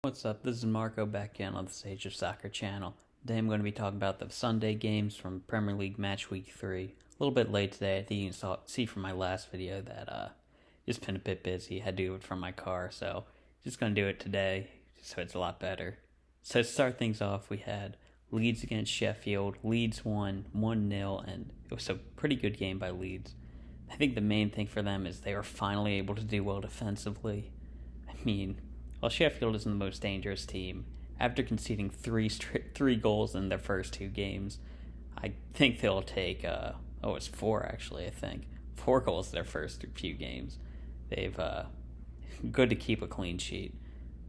What's up? This is Marco back again on the Stage of Soccer channel. Today I'm going to be talking about the Sunday games from Premier League Match Week 3. A little bit late today. I think you can see from my last video that just been a bit busy. Had to do it from my car, so just going to do it today so it's a lot better. So to start things off, we had Leeds against Sheffield. Leeds won 1-0, and it was a pretty good game by Leeds. I think the main thing for them is they were finally able to do well defensively. While Sheffield isn't the most dangerous team, after conceding three goals in their first two games, I think they'll take, it's four actually, I think. 4 goals in their first few games. They've, good to keep a clean sheet.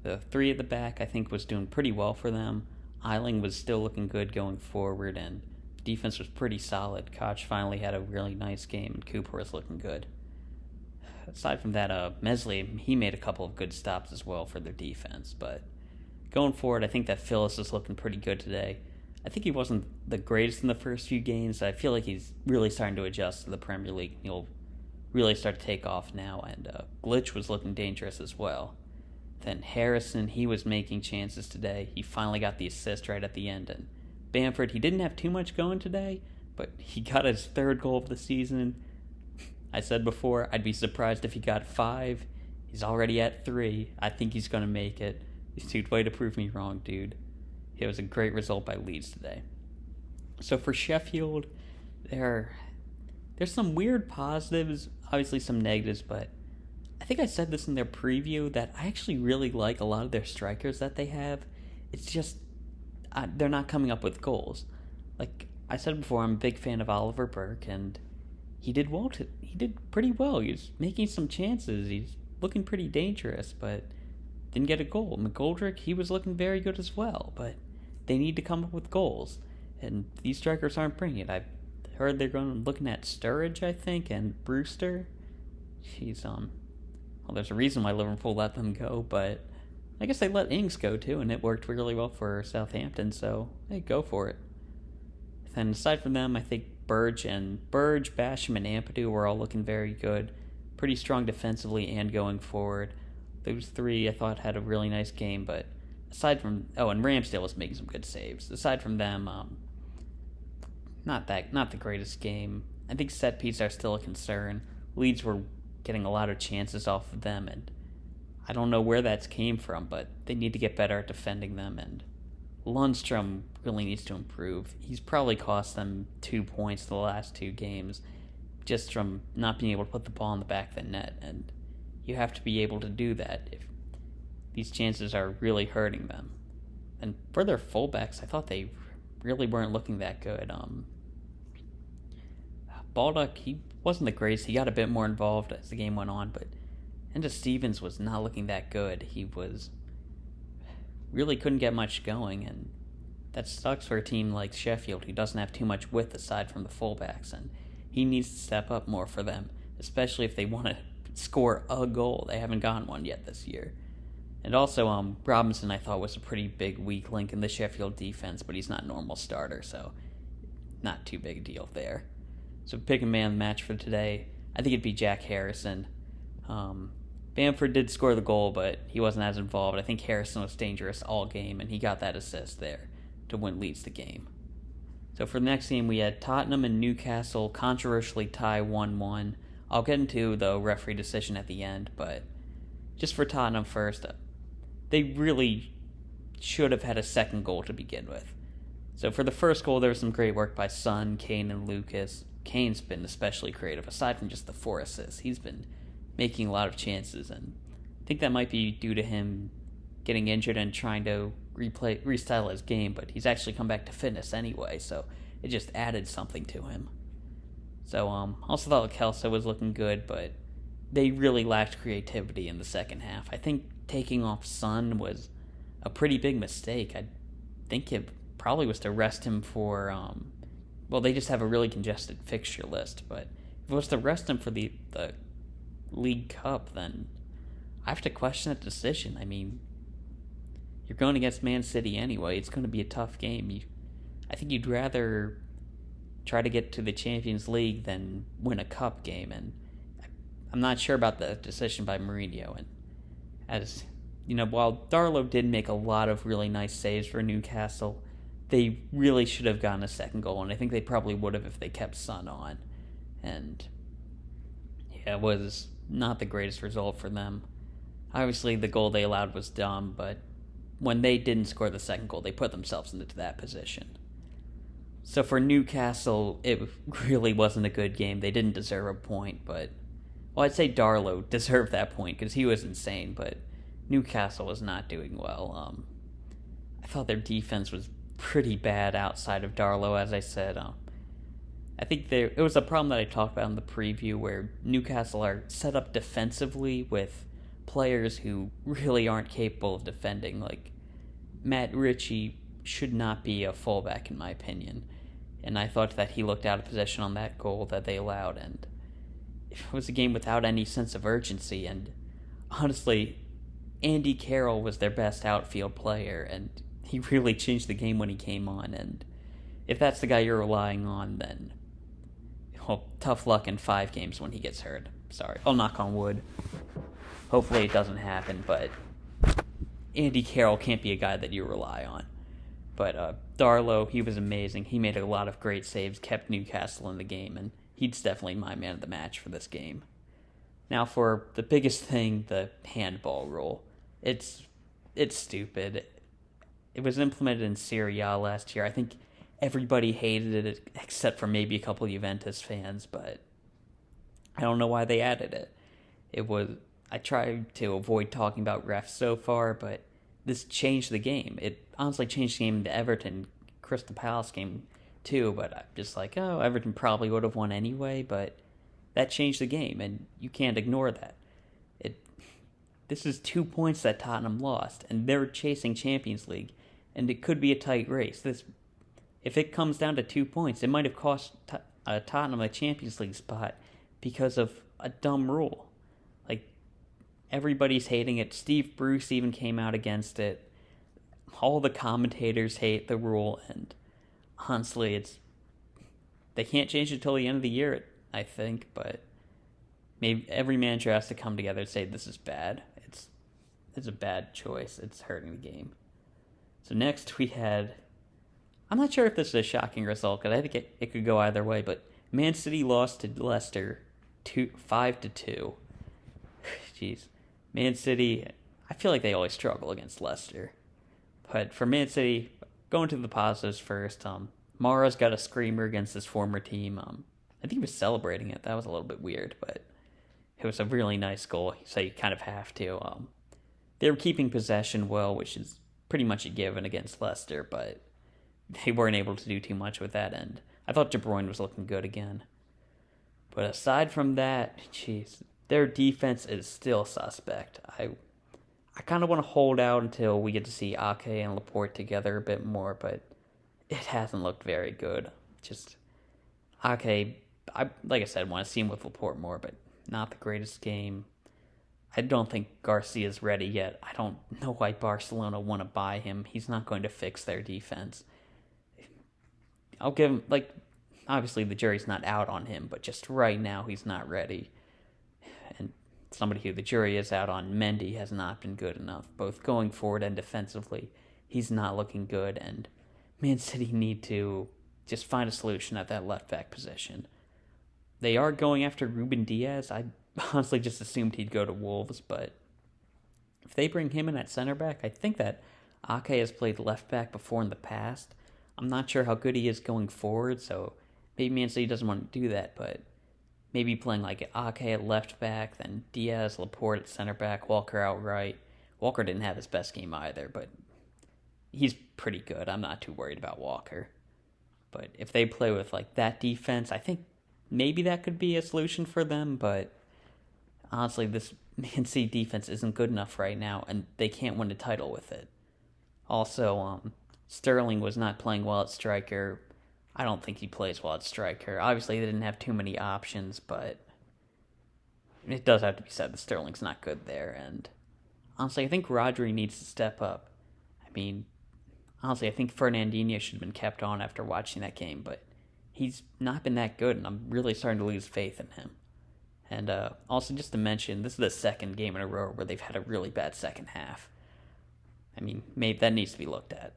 The 3 at the back, I think, was doing pretty well for them. Eiling was still looking good going forward, and defense was pretty solid. Koch finally had a really nice game, and Cooper was looking good. Aside from that, Mesley, he made a couple of good stops as well for their defense. But going forward, I think that Phillips is looking pretty good today. I think he wasn't the greatest in the first few games. I feel like he's really starting to adjust to the Premier League. He'll really start to take off now. And Glitch was looking dangerous as well. Then Harrison, he was making chances today. He finally got the assist right at the end. And Bamford, he didn't have too much going today, but he got his 3rd goal of the season. I said before, I'd be surprised if he got 5. He's already at 3. I think he's going to make it. Dude, way to prove me wrong, dude. It was a great result by Leeds today. So for Sheffield, there's some weird positives, obviously some negatives, but I think I said this in their preview that I actually really like a lot of their strikers that they have. It's just they're not coming up with goals. Like I said before, I'm a big fan of Oliver Burke, and he did pretty well. He was making some chances. He's looking pretty dangerous, but didn't get a goal. McGoldrick, he was looking very good as well, but they need to come up with goals, and these strikers aren't bringing it. I heard they're looking at Sturridge, I think, and Brewster. There's a reason why Liverpool let them go, but I guess they let Ings go too, and it worked really well for Southampton, so hey, go for it. Then aside from them, I think Burge, Basham, and Ampadu were all looking very good. Pretty strong defensively and going forward. Those 3 I thought had a really nice game, but aside from... and Ramsdale was making some good saves. Aside from them, not the greatest game. I think set pieces are still a concern. Leeds were getting a lot of chances off of them, and I don't know where that came from, but they need to get better at defending them, and Lundstrom really needs to improve. He's probably cost them 2 points the last 2 games just from not being able to put the ball in the back of the net, and you have to be able to do that if these chances are really hurting them. And for their fullbacks, I thought they really weren't looking that good. Baldock, he wasn't the greatest. He got a bit more involved as the game went on, but Enda Stevens was not looking that good. He really couldn't get much going, and that sucks for a team like Sheffield who doesn't have too much width aside from the fullbacks, and he needs to step up more for them, especially if they want to score a goal. They haven't gotten one yet this year. And also, Robinson I thought was a pretty big weak link in the Sheffield defense, but he's not a normal starter, so not too big a deal there. So pick a man of the match for today. I think it'd be Jack Harrison. Bamford did score the goal, but he wasn't as involved. I think Harrison was dangerous all game, and he got that assist there to win Leeds the game. So for the next game, we had Tottenham and Newcastle controversially tie 1-1. I'll get into the referee decision at the end, but just for Tottenham first, they really should have had a second goal to begin with. So for the first goal, there was some great work by Son, Kane, and Lucas. Kane's been especially creative. Aside from just the 4 assists, he's been making a lot of chances, and I think that might be due to him getting injured and trying to restyle his game, but he's actually come back to fitness anyway, so it just added something to him. So also thought Kelso was looking good, but they really lacked creativity in the second half. I think taking off Son was a pretty big mistake. I think it probably was to rest him for they just have a really congested fixture list, but if it was to rest him for the League Cup, then I have to question that decision. You're going against Man City anyway. It's going to be a tough game. I think you'd rather try to get to the Champions League than win a cup game, and I'm not sure about the decision by Mourinho. And as while Darlow did make a lot of really nice saves for Newcastle, they really should have gotten a second goal, and I think they probably would have if they kept Son on. And yeah, it was not the greatest result for them. Obviously, the goal they allowed was dumb, but when they didn't score the second goal, they put themselves into that position. So for Newcastle, it really wasn't a good game. They didn't deserve a point, but... Well, I'd say Darlow deserved that point because he was insane, but Newcastle was not doing well. I thought their defense was pretty bad outside of Darlow, as I said. I think it was a problem that I talked about in the preview where Newcastle are set up defensively with players who really aren't capable of defending. Like, Matt Ritchie should not be a fullback, in my opinion. And I thought that he looked out of position on that goal that they allowed, and it was a game without any sense of urgency. And honestly, Andy Carroll was their best outfield player, and he really changed the game when he came on. And if that's the guy you're relying on, then tough luck in 5 games when he gets hurt. Sorry, I'll knock on wood. Hopefully it doesn't happen, but Andy Carroll can't be a guy that you rely on. But Darlow, he was amazing. He made a lot of great saves, kept Newcastle in the game, and he's definitely my man of the match for this game. Now for the biggest thing, the handball rule. It's stupid. It was implemented in Serie A last year. I think everybody hated it except for maybe a couple of Juventus fans, but I don't know why they added it. I tried to avoid talking about refs so far, but this changed the game. It honestly changed the game in the Everton Crystal Palace game too, but I'm just like, Everton probably would have won anyway, but that changed the game, and you can't ignore that. This is 2 points that Tottenham lost, and they're chasing Champions League, and it could be a tight race. If it comes down to 2 points, it might have cost Tottenham a Champions League spot because of a dumb rule. Like, everybody's hating it. Steve Bruce even came out against it. All the commentators hate the rule, and honestly, they can't change it till the end of the year, I think, but maybe every manager has to come together and say this is bad. It's a bad choice. It's hurting the game. So next we had... I'm not sure if this is a shocking result, because I think it could go either way, but Man City lost to Leicester 5-2. Jeez. Man City, I feel like they always struggle against Leicester. But for Man City, going to the positives first, Mara's got a screamer against his former team. I think he was celebrating it. That was a little bit weird, but it was a really nice goal, so you kind of have to. They were keeping possession well, which is pretty much a given against Leicester, but they weren't able to do too much with that end. I thought De Bruyne was looking good again. But aside from that, their defense is still suspect. I kind of want to hold out until we get to see Ake and Laporte together a bit more, but it hasn't looked very good. Just Ake, like I said, want to see him with Laporte more, but not the greatest game. I don't think Garcia's ready yet. I don't know why Barcelona want to buy him. He's not going to fix their defense. I'll give him, obviously the jury's not out on him, but just right now he's not ready. And somebody who the jury is out on, Mendy, has not been good enough, both going forward and defensively. He's not looking good, and Man City need to just find a solution at that left-back position. They are going after Ruben Diaz. I honestly just assumed he'd go to Wolves, but if they bring him in at center-back, I think that Ake has played left-back before in the past. I'm not sure how good he is going forward, so maybe Man City doesn't want to do that, but maybe playing Ake at left back, then Diaz, Laporte at center back, Walker out right. Walker didn't have his best game either, but he's pretty good. I'm not too worried about Walker. But if they play with that defense, I think maybe that could be a solution for them, but honestly, this Man City defense isn't good enough right now, and they can't win a title with it. Also, Sterling was not playing well at striker. I don't think he plays well at striker. Obviously, they didn't have too many options, but it does have to be said that Sterling's not good there. And honestly, I think Rodri needs to step up. I mean, honestly, I think Fernandinho should have been kept on after watching that game, but he's not been that good, and I'm really starting to lose faith in him. And also, just to mention, this is the second game in a row where they've had a really bad second half. I mean, maybe that needs to be looked at.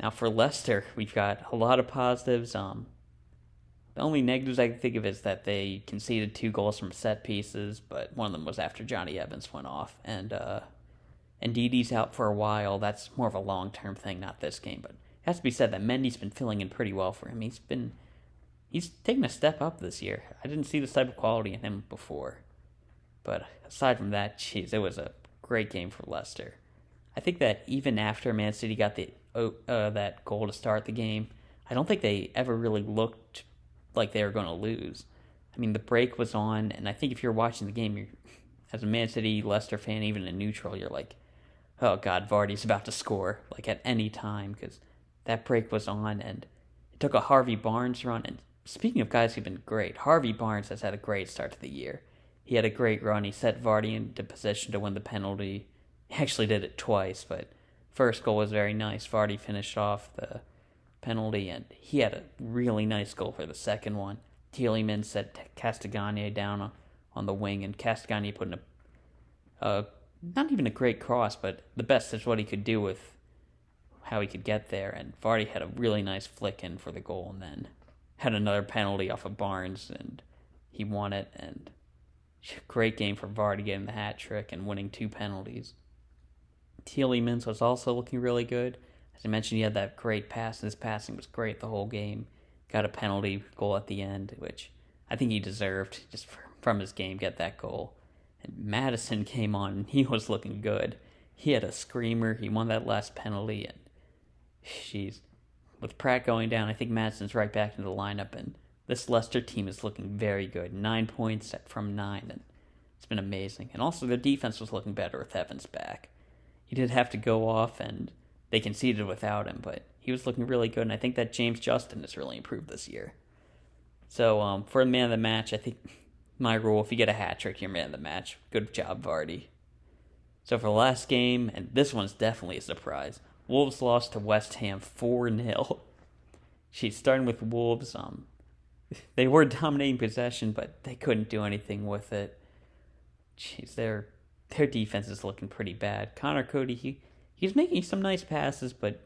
Now for Leicester, we've got a lot of positives. The only negatives I can think of is that they conceded 2 goals from set pieces, but one of them was after Johnny Evans went off. And Ndidi's out for a while. That's more of a long-term thing, not this game. But it has to be said that Mendy's been filling in pretty well for him. He's taken a step up this year. I didn't see this type of quality in him before. But aside from that, it was a great game for Leicester. I think that even after Man City got that goal to start the game, I don't think they ever really looked like they were going to lose. I mean, the break was on, and I think if you're watching the game, as a Man City, Leicester fan, even a neutral, you're like, oh God, Vardy's about to score, like at any time, because that break was on, and it took a Harvey Barnes run. And speaking of guys who've been great, Harvey Barnes has had a great start to the year. He had a great run. He set Vardy into position to win the penalty. He actually did it twice, but first goal was very nice. Vardy finished off the penalty, and he had a really nice goal for the second one. Tielemans set Castagne down on the wing, and Castagne put in not even a great cross, but the best is what he could do with how he could get there, and Vardy had a really nice flick in for the goal, and then had another penalty off of Barnes, and he won it, and great game for Vardy getting the hat trick and winning 2 penalties. Tielemans was also looking really good. As I mentioned, he had that great pass, and his passing was great the whole game. Got a penalty goal at the end, which I think he deserved just from his game, get that goal. And Maddison came on, and he was looking good. He had a screamer. He won that last penalty, and with Pratt going down, I think Maddison's right back into the lineup, and this Leicester team is looking very good. 9 points from 9, and it's been amazing. And also, their defense was looking better with Evans back. He did have to go off, and they conceded without him, but he was looking really good, and I think that James Justin has really improved this year. So, for a man of the match, I think my rule, if you get a hat trick, you're man of the match. Good job, Vardy. So for the last game, and this one's definitely a surprise, Wolves lost to West Ham 4-0. She's starting with Wolves. They were dominating possession, but they couldn't do anything with it. Their defense is looking pretty bad. Connor Cody, he's making some nice passes, but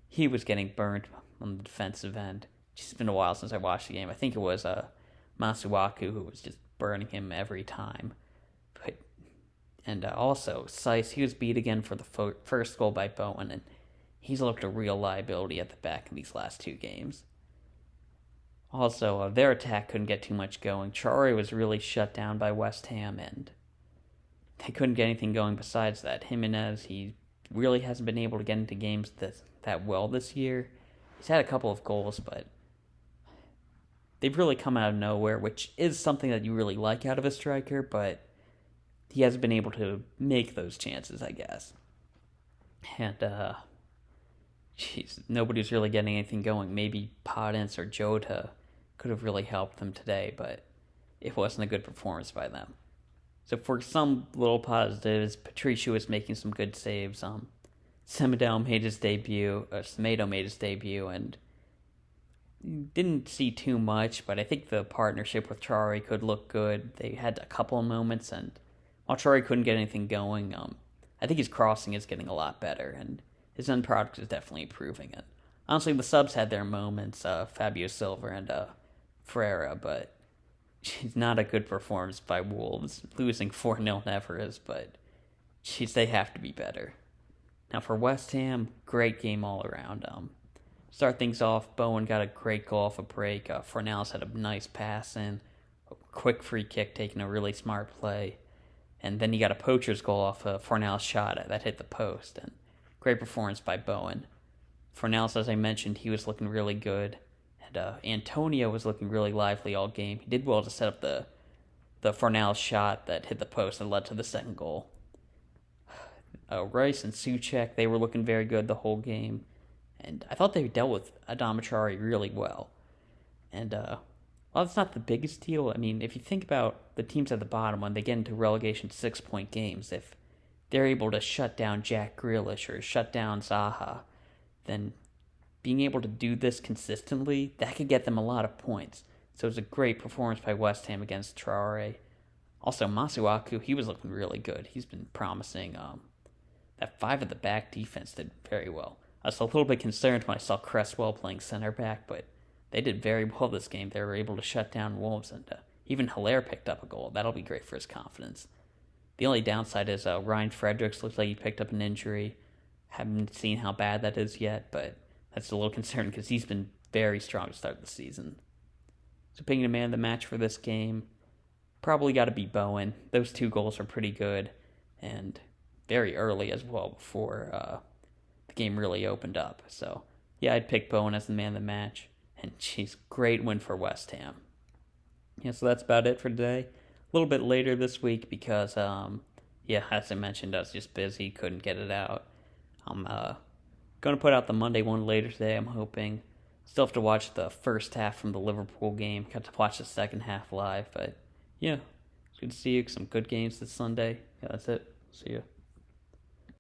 he was getting burned on the defensive end. It's been a while since I watched the game. I think it was Masuaku who was just burning him every time. And also, Seiss, he was beat again for the first goal by Bowen, and he's looked a real liability at the back in these last 2 games. Also, their attack couldn't get too much going. Traore was really shut down by West Ham, and they couldn't get anything going besides that. Jimenez, he really hasn't been able to get into games that well this year. He's had a couple of goals, but they've really come out of nowhere, which is something that you really like out of a striker, but he hasn't been able to make those chances, I guess. And, nobody's really getting anything going. Maybe Podence or Jota could have really helped them today, but it wasn't a good performance by them. So for some little positives, Patricio was making some good saves. Semedo made his debut, and didn't see too much, but I think the partnership with Traore could look good. They had a couple of moments, and while Traore couldn't get anything going, I think his crossing is getting a lot better, and his end product is definitely improving. And honestly, the subs had their moments, Fabio Silva and Ferreira, but it's not a good performance by Wolves. Losing 4-0 never is, but they have to be better. Now for West Ham, great game all around. Start things off, Bowen got a great goal off a break. Fornals had a nice pass in, a quick free kick, taking a really smart play. And then he got a poacher's goal off a Fornals shot that hit the post. And great performance by Bowen. Fornals, as I mentioned, he was looking really good. And Antonio was looking really lively all game. He did well to set up the Fornals shot that hit the post and led to the second goal. Rice and Souček, they were looking very good the whole game. And I thought they dealt with Adama Traore really well. And while it's not the biggest deal, I mean, if you think about the teams at the bottom, when they get into relegation 6-point games, if they're able to shut down Jack Grealish or shut down Zaha, then being able to do this consistently, that could get them a lot of points. So it was a great performance by West Ham against Traore. Also, Masuaku, he was looking really good. He's been promising. that 5 at the back defense did very well. I was a little bit concerned when I saw Cresswell playing center back, but they did very well this game. They were able to shut down Wolves, and even Hilaire picked up a goal. That'll be great for his confidence. The only downside is Ryan Fredericks looks like he picked up an injury. Haven't seen how bad that is yet, but that's a little concerning because he's been very strong to start the season. So picking a man of the match for this game, probably got to be Bowen. Those 2 goals are pretty good, and very early as well before the game really opened up. So yeah, I'd pick Bowen as the man of the match, and geez, great win for West Ham. Yeah, so that's about it for today. A little bit later this week because, as I mentioned, I was just busy, couldn't get it out. I'm going to put out the Monday one later today, I'm hoping. Still have to watch the first half from the Liverpool game. Got to watch the second half live, but yeah, it's good to see you. Some good games this Sunday. Yeah, that's it. See ya.